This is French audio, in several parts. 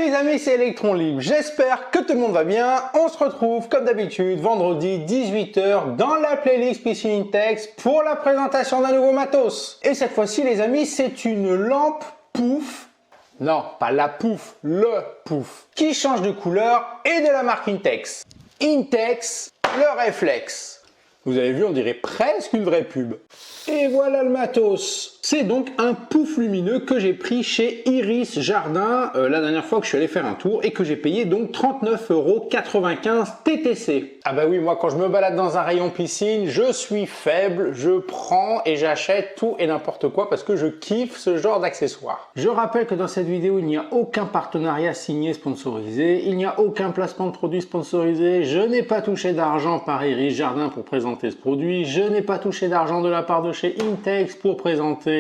les amis, c'est Electron Libre, j'espère que tout le monde va bien. On se retrouve comme d'habitude vendredi 18 h dans la playlist PC Intex pour la présentation d'un nouveau matos. Et cette fois-ci les amis, c'est une lampe pouf, non pas la pouf, le pouf, qui change de couleur et de la marque Intex. Intex, le réflexe. Vous avez vu, on dirait presque une vraie pub. Et voilà le matos. C'est donc un pouf lumineux que j'ai pris chez Iris Jardin la dernière fois que je suis allé faire un tour et que j'ai payé donc 39,95 € TTC. Ah bah oui, moi quand je me balade dans un rayon piscine, je suis faible, je prends et j'achète tout et n'importe quoi parce que je kiffe ce genre d'accessoires. Je rappelle que dans cette vidéo, il n'y a aucun partenariat signé sponsorisé, il n'y a aucun placement de produit sponsorisé, je n'ai pas touché d'argent par Iris Jardin pour présenter ce produit, je n'ai pas touché d'argent de la part de chez Intex pour présenter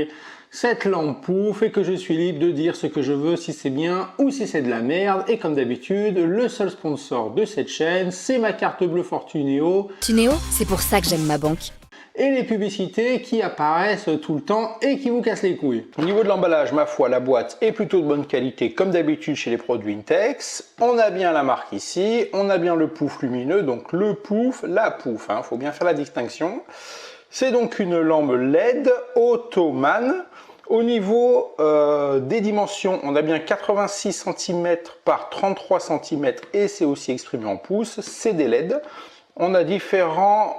cette lampe pouf et que je suis libre de dire ce que je veux, si c'est bien ou si c'est de la merde. Et comme d'habitude, le seul sponsor de cette chaîne, c'est ma carte bleue Fortunéo. Tunéo, c'est pour ça que j'aime ma banque. Et les publicités qui apparaissent tout le temps et qui vous cassent les couilles. Au niveau de l'emballage, ma foi, la boîte est plutôt de bonne qualité comme d'habitude chez les produits Intex. On a bien la marque ici, on a bien le pouf lumineux, donc le pouf, la pouf, hein, faut bien faire la distinction. C'est donc une lampe LED Automan. Au niveau des dimensions, on a bien 86 cm par 33 cm et c'est aussi exprimé en pouces. C'est des LED. On a différentes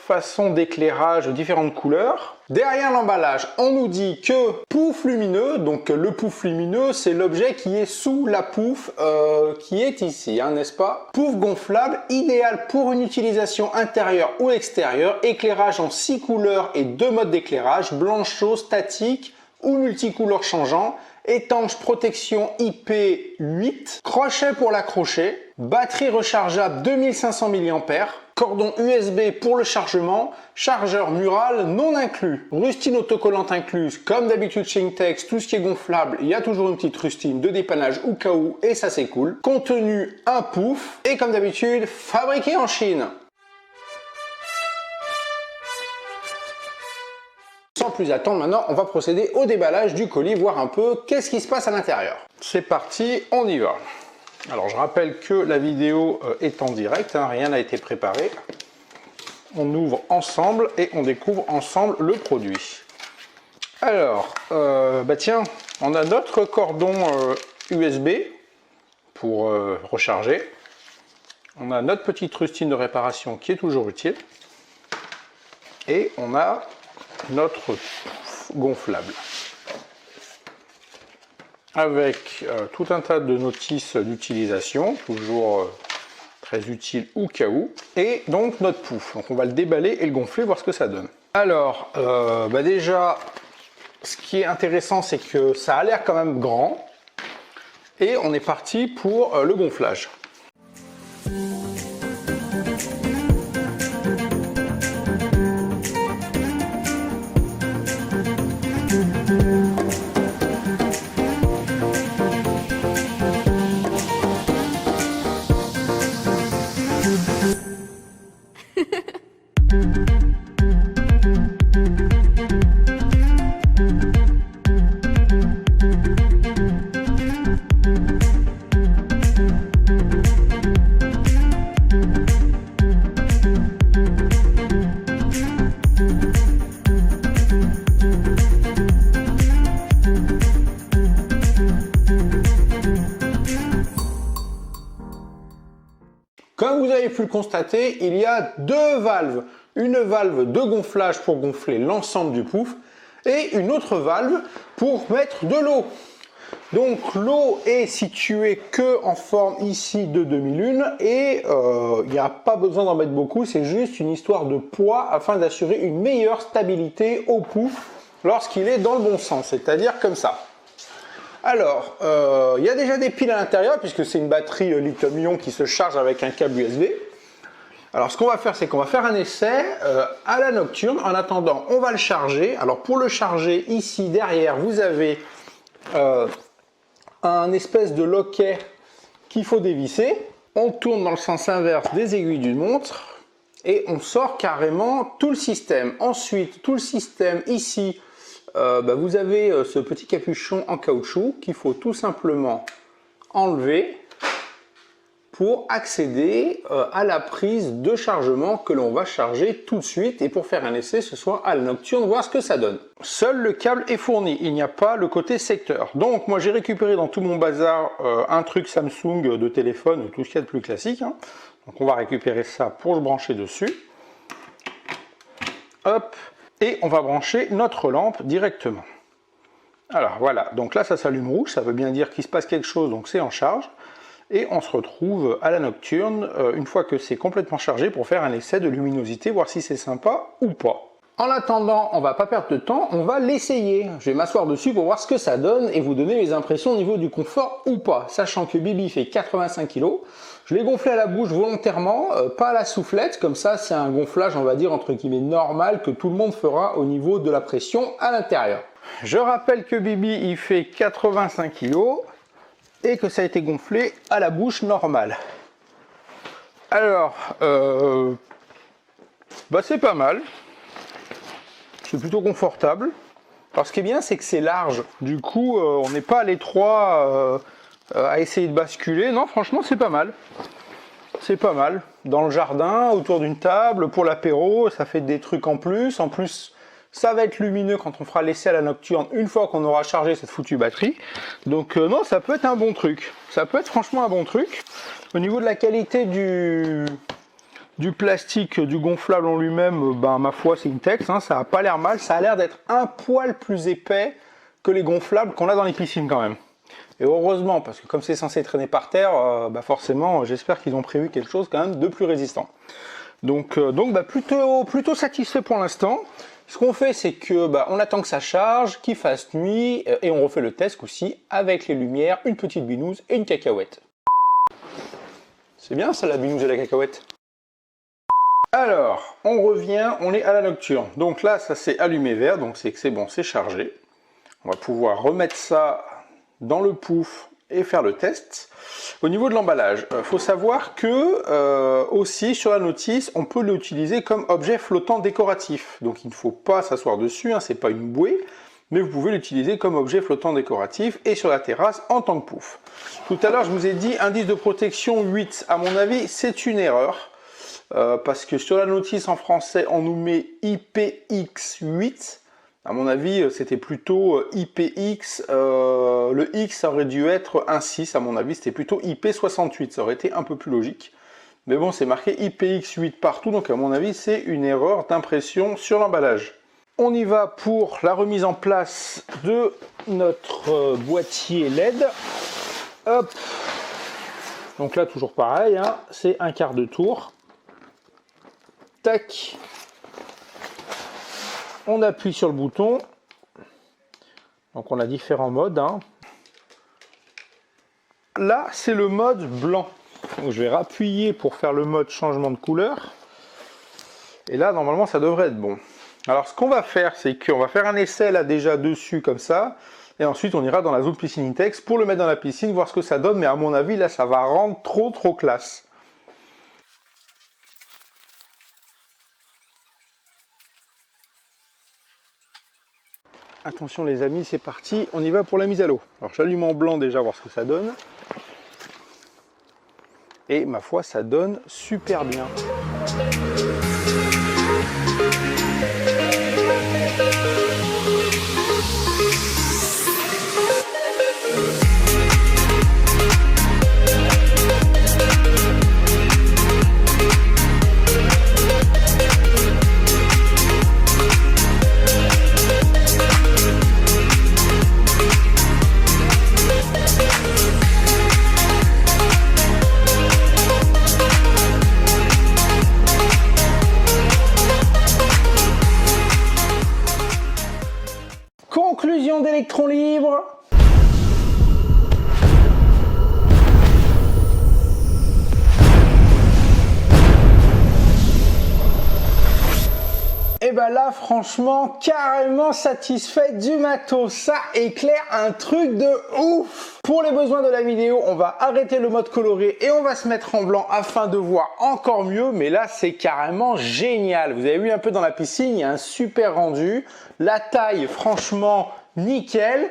façons d'éclairage, différentes couleurs. Derrière l'emballage, on nous dit que pouf lumineux, donc le pouf lumineux, c'est l'objet qui est sous la pouf qui est ici, hein, n'est-ce pas? Pouf gonflable, idéal pour une utilisation intérieure ou extérieure, éclairage en 6 couleurs et 2 modes d'éclairage, blanc chaud, statique ou multicouleur changeant, étanche protection IP8, crochet pour l'accrocher, batterie rechargeable 2500 mAh, cordon USB pour le chargement, chargeur mural non inclus, rustine autocollante incluse, comme d'habitude chez Intex, tout ce qui est gonflable, il y a toujours une petite rustine de dépannage au cas où et ça c'est cool, contenu un pouf et comme d'habitude fabriqué en Chine. Sans plus attendre, maintenant on va procéder au déballage du colis, voir un peu qu'est-ce qui se passe à l'intérieur. C'est parti, on y va. Alors je rappelle que la vidéo est en direct, hein, rien n'a été préparé. On ouvre ensemble et on découvre ensemble le produit. Alors, bah tiens, on a notre cordon USB pour recharger. On a notre petite rustine de réparation qui est toujours utile. Et on a notre pouf gonflable avec tout un tas de notices d'utilisation, toujours très utile au cas où, et donc notre pouf. Donc on va le déballer et le gonfler, voir ce que ça donne. Alors bah déjà, ce qui est intéressant, c'est que ça a l'air quand même grand, et on est parti pour le gonflage. Comme vous avez pu le constater, il y a deux valves. Une valve de gonflage pour gonfler l'ensemble du pouf et une autre valve pour mettre de l'eau. Donc l'eau est située que en forme ici de demi-lune et il n'y a pas besoin d'en mettre beaucoup, c'est juste une histoire de poids afin d'assurer une meilleure stabilité au pouf lorsqu'il est dans le bon sens, c'est-à-dire comme ça. Alors, il y a déjà des piles à l'intérieur puisque c'est une batterie lithium-ion qui se charge avec un câble USB. Alors, ce qu'on va faire, c'est qu'on va faire un essai à la nocturne. En attendant, on va le charger. Alors, pour le charger, ici, derrière, vous avez un espèce de loquet qu'il faut dévisser. On tourne dans le sens inverse des aiguilles d'une montre et on sort carrément tout le système. Ensuite, tout le système ici, vous avez ce petit capuchon en caoutchouc qu'il faut tout simplement enlever pour accéder à la prise de chargement que l'on va charger tout de suite et pour faire un essai ce soir à la nocturne, voir ce que ça donne. Seul le câble est fourni, il n'y a pas le côté secteur. Donc moi j'ai récupéré dans tout mon bazar un truc Samsung de téléphone, tout ce qu'il y a de plus classique. Hein. Donc on va récupérer ça pour le brancher dessus. Hop, et on va brancher notre lampe directement. Alors voilà, donc là ça s'allume rouge, ça veut bien dire qu'il se passe quelque chose, donc c'est en charge. Et on se retrouve à la nocturne une fois que c'est complètement chargé pour faire un essai de luminosité, voir si c'est sympa ou pas. En attendant, on va pas perdre de temps, on va l'essayer. Je vais m'asseoir dessus pour voir ce que ça donne et vous donner mes impressions au niveau du confort ou pas. Sachant que Bibi fait 85 kg, je l'ai gonflé à la bouche volontairement, pas à la soufflette, comme ça c'est un gonflage on va dire entre guillemets normal que tout le monde fera au niveau de la pression à l'intérieur. Je rappelle que Bibi il fait 85 kg. Et que ça a été gonflé à la bouche normale. Alors, c'est pas mal. C'est plutôt confortable. Alors ce qui est bien, c'est que c'est large. Du coup, on n'est pas à l'étroit à essayer de basculer. Non, franchement, c'est pas mal. C'est pas mal. Dans le jardin, autour d'une table, pour l'apéro, ça fait des trucs en plus. En plus, ça va être lumineux quand on fera l'essai à la nocturne une fois qu'on aura chargé cette foutue batterie. Donc non, ça peut être un bon truc. Ça peut être franchement un bon truc. Au niveau de la qualité du plastique, du gonflable en lui-même, ma foi c'est Intex, hein, ça n'a pas l'air mal. Ça a l'air d'être un poil plus épais que les gonflables qu'on a dans les piscines quand même. Et heureusement, parce que comme c'est censé traîner par terre, forcément j'espère qu'ils ont prévu quelque chose quand même de plus résistant. Donc plutôt satisfait pour l'instant. Ce qu'on fait, c'est que on attend que ça charge, qu'il fasse nuit, et on refait le test aussi avec les lumières, une petite binouse et une cacahuète. C'est bien ça, la binouse et la cacahuète. Alors, on revient, on est à la nocturne. Donc là, ça s'est allumé vert, donc c'est que c'est bon, c'est chargé. On va pouvoir remettre ça dans le pouf et faire le test. Au niveau de l'emballage, faut savoir que aussi sur la notice, on peut l'utiliser comme objet flottant décoratif. Donc il ne faut pas s'asseoir dessus, hein, c'est pas une bouée, mais vous pouvez l'utiliser comme objet flottant décoratif et sur la terrasse en tant que pouf. Tout à l'heure, je vous ai dit indice de protection 8. À mon avis, c'est une erreur parce que sur la notice en français, on nous met IPX8. À mon avis, c'était plutôt IPX, le X ça aurait dû être un 6, à mon avis, c'était plutôt IP68, ça aurait été un peu plus logique. Mais bon, c'est marqué IPX8 partout, donc à mon avis, c'est une erreur d'impression sur l'emballage. On y va pour la remise en place de notre boîtier LED. Hop. Donc là, toujours pareil, hein, c'est un quart de tour. Tac. On appuie sur le bouton, donc on a différents modes. Hein. Là, c'est le mode blanc. Donc, je vais rappuyer pour faire le mode changement de couleur. Et là, normalement, ça devrait être bon. Alors, ce qu'on va faire, c'est qu'on va faire un essai là déjà dessus comme ça. Et ensuite, on ira dans la zone piscine Intex pour le mettre dans la piscine, voir ce que ça donne. Mais à mon avis, là, ça va rendre trop classe. Attention les amis, c'est parti, on y va pour la mise à l'eau. Alors j'allume en blanc déjà, voir ce que ça donne. Et ma foi, ça donne super bien. Conclusion d'électrons libres. Et ben là, franchement, carrément satisfait du matos. Ça éclaire un truc de ouf. Pour les besoins de la vidéo, on va arrêter le mode coloré et on va se mettre en blanc afin de voir encore mieux. Mais là, c'est carrément génial. Vous avez vu un peu dans la piscine, il y a un super rendu. La taille, franchement, nickel.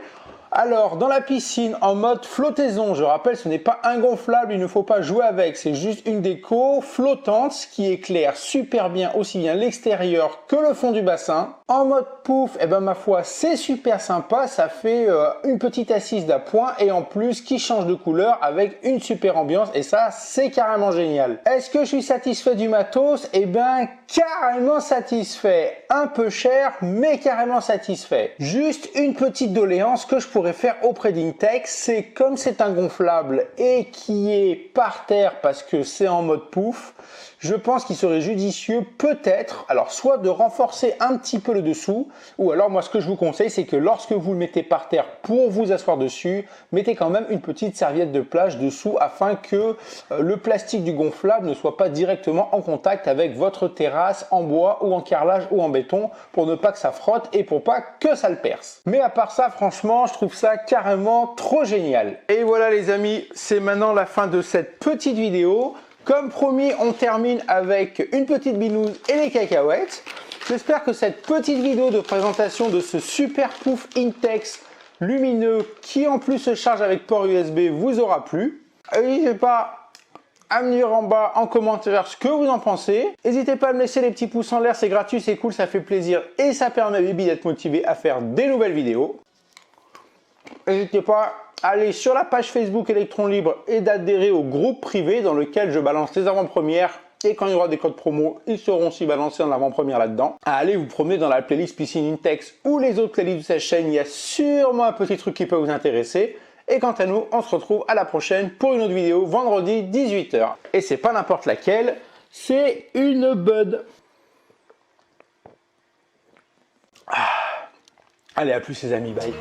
Alors, dans la piscine, en mode flottaison, je rappelle, ce n'est pas un gonflable, il ne faut pas jouer avec, c'est juste une déco flottante qui éclaire super bien aussi bien l'extérieur que le fond du bassin. En mode pouf, eh ben ma foi, c'est super sympa, ça fait une petite assise d'appoint et en plus qui change de couleur avec une super ambiance et ça, c'est carrément génial. Est-ce que je suis satisfait du matos? Eh ben, carrément satisfait. Un peu cher, mais carrément satisfait. Juste une petite doléance que je pourrais faire auprès d'Intex, c'est comme c'est un gonflable et qui est par terre parce que c'est en mode pouf, je pense qu'il serait judicieux peut-être, alors soit de renforcer un petit peu le dessous, ou alors moi ce que je vous conseille c'est que lorsque vous le mettez par terre pour vous asseoir dessus, mettez quand même une petite serviette de plage dessous afin que le plastique du gonflable ne soit pas directement en contact avec votre terrasse en bois ou en carrelage ou en béton pour ne pas que ça frotte et pour pas que ça le perce. Mais à part ça, franchement, je trouve ça carrément trop génial. Et voilà les amis, c'est maintenant la fin de cette petite vidéo. Comme promis, on termine avec une petite binouse et les cacahuètes. J'espère que cette petite vidéo de présentation de ce super pouf Intex lumineux qui en plus se charge avec port USB vous aura plu. N'hésitez pas à me dire en bas en commentaire ce que vous en pensez. N'hésitez pas à me laisser les petits pouces en l'air, c'est gratuit, c'est cool, ça fait plaisir et ça permet à Bibi d'être motivé à faire des nouvelles vidéos. N'hésitez pas à aller sur la page Facebook Electron Libre et d'adhérer au groupe privé dans lequel je balance les avant-premières et quand il y aura des codes promo, ils seront aussi balancés en avant-première là-dedans. À aller vous promener dans la playlist Piscine Intex ou les autres playlists de cette chaîne, il y a sûrement un petit truc qui peut vous intéresser. Et quant à nous, on se retrouve à la prochaine pour une autre vidéo vendredi 18 h. Et c'est pas n'importe laquelle, c'est une Bud. Allez, à plus les amis, bye.